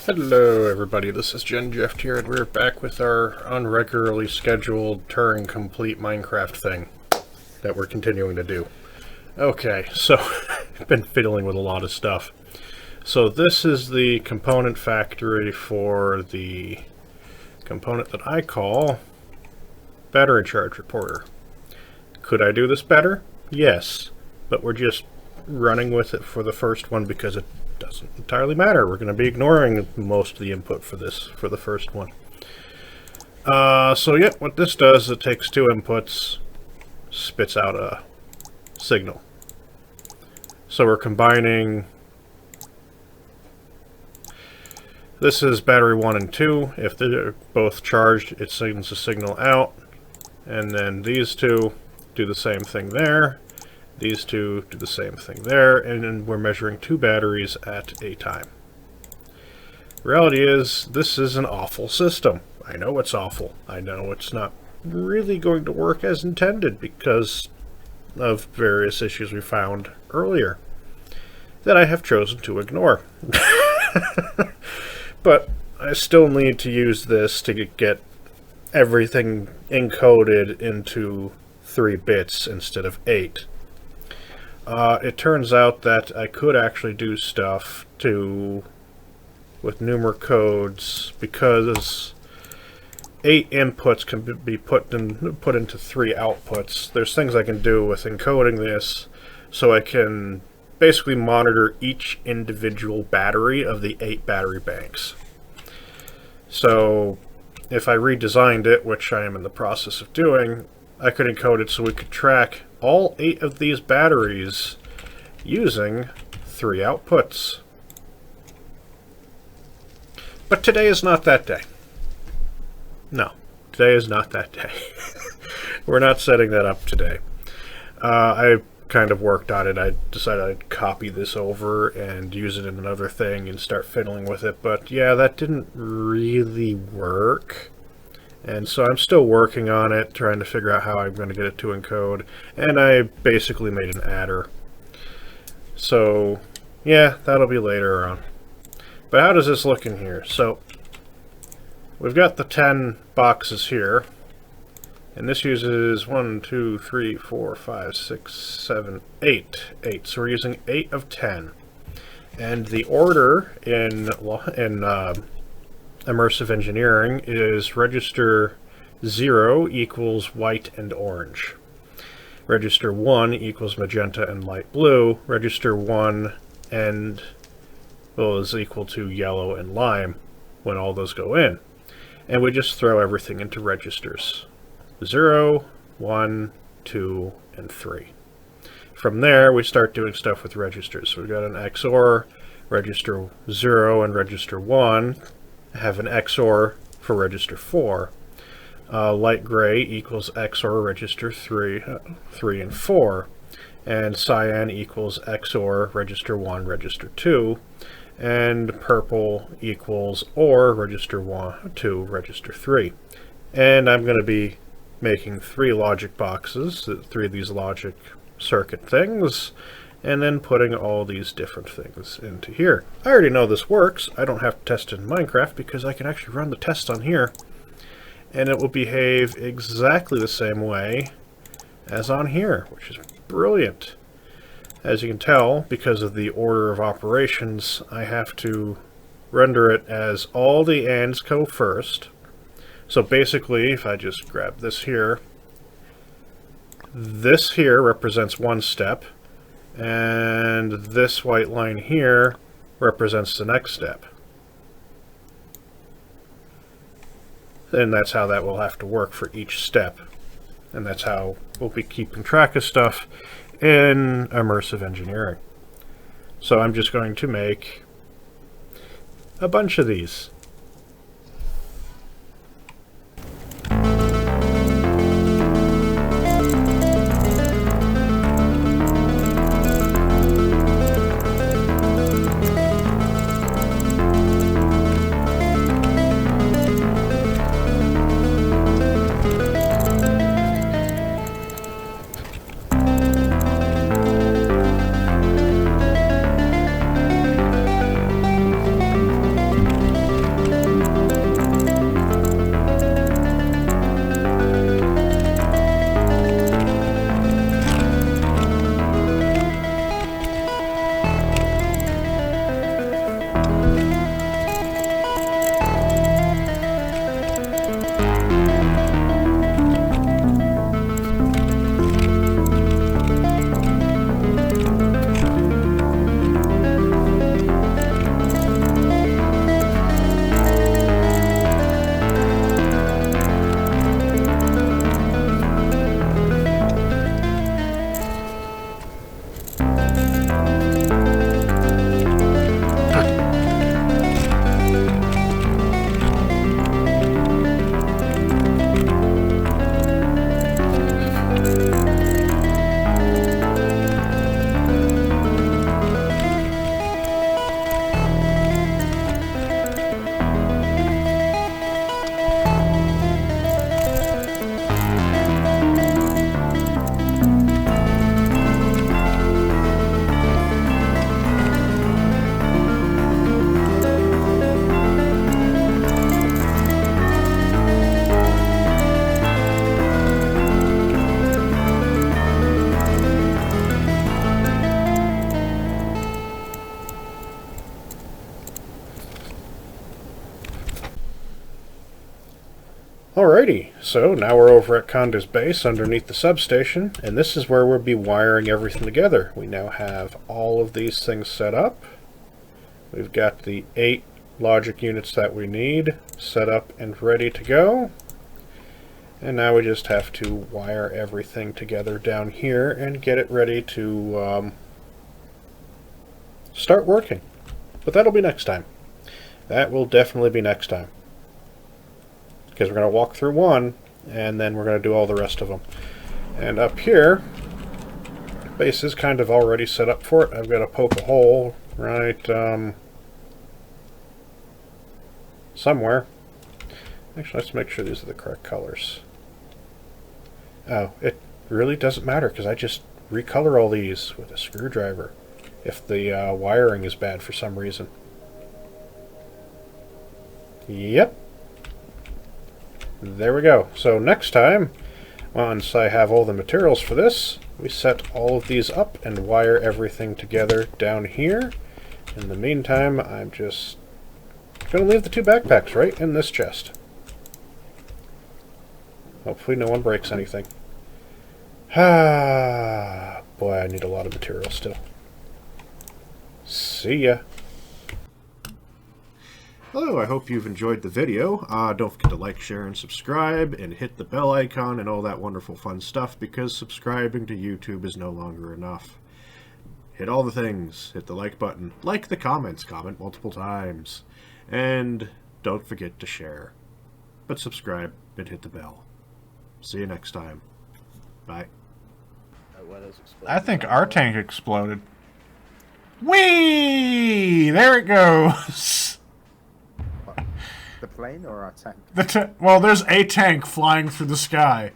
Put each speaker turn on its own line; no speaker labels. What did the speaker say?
Hello everybody, this is Gen Jeff here, and we're back with our unregularly scheduled Turing complete Minecraft thing that we're continuing to do. Okay, so I've been fiddling with a lot of stuff. So this is the component factory for the component that I call battery charge reporter. Could I do this better? Yes, but we're just running with it for the first one because it doesn't entirely matter. We're going to be ignoring most of the input for this for the first one. So yeah, what this does, it takes two inputs, spits out a signal. So we're combining. This is battery 1 and 2. If they're both charged, it sends a signal out. And then these two do the same thing there. These two do the same thing there. And then we're measuring two batteries at a time. The reality is, this is an awful system. I know it's awful. I know it's not really going to work as intended because of various issues we found earlier that I have chosen to ignore. But I still need to use this to get everything encoded into 3 bits instead of 8. It turns out that I could actually do stuff with numer codes because 8 inputs can be put into 3 outputs. There's things I can do with encoding this so I can basically monitor each individual battery of the 8 battery banks. So if I redesigned it, which I am in the process of doing, I could encode it so we could track all 8 of these batteries using 3 outputs. But today is not that day. No, today is not that day. We're not setting that up today. I kind of worked on it. I decided I'd copy this over and use it in another thing and start fiddling with it, but yeah, that didn't really work. And so I'm still working on it, trying to figure out how I'm going to get it to encode, and I basically made an adder. So yeah, that'll be later on. But how does this look in here? So we've got the 10 boxes here. And this uses 1, 2, 3, 4, 5, 6, 7, 8. 8. So we're using 8 of 10. And the order in Immersive Engineering is register 0 equals white and orange. Register 1 equals magenta and light blue. Register 1 is equal to yellow and lime when all those go in. And we just throw everything into registers. 0, 1, 2, and 3. From there, we start doing stuff with registers. So we've got an XOR, register 0 and register 1 have an XOR for register 4. Light gray equals XOR register 3 and 4. And cyan equals XOR register 1, register 2. And purple equals OR register 1, 2, register 3. And I'm going to be making 3 logic boxes, 3 of these logic circuit things, and then putting all these different things into here. I already know this works. I don't have to test it in Minecraft because I can actually run the test on here, and it will behave exactly the same way as on here, which is brilliant. As you can tell, because of the order of operations, I have to render it as all the ANDs go first. So basically, if I just grab this here represents one step, and this white line here represents the next step. And that's how that will have to work for each step. And that's how we'll be keeping track of stuff in Immersive Engineering. So I'm just going to make a bunch of these. Alrighty, so now we're over at Conda's base underneath the substation, and this is where we'll be wiring everything together. We now have all of these things set up. We've got the 8 logic units that we need set up and ready to go. And now we just have to wire everything together down here and get it ready to start working. But that'll be next time. That will definitely be next time. Because we're going to walk through one, and then we're going to do all the rest of them. And up here, base is kind of already set up for it. I've got to poke a hole right somewhere. Actually, let's make sure these are the correct colors. Oh, it really doesn't matter because I just recolor all these with a screwdriver if the wiring is bad for some reason. Yep. There we go. So next time, once I have all the materials for this, we set all of these up and wire everything together down here. In the meantime, I'm just going to leave the 2 backpacks right in this chest. Hopefully no one breaks anything. Ah, boy, I need a lot of material still. See ya. Hello, I hope you've enjoyed the video. Don't forget to like, share, and subscribe, and hit the bell icon and all that wonderful fun stuff, because subscribing to YouTube is no longer enough. Hit all the things. Hit the like button. Like the comments. Comment multiple times. And don't forget to share. But subscribe and hit the bell. See you next time. Bye.
I think our tank exploded. Whee! There it goes!
The plane or our tank?
Well, there's a tank flying through the sky.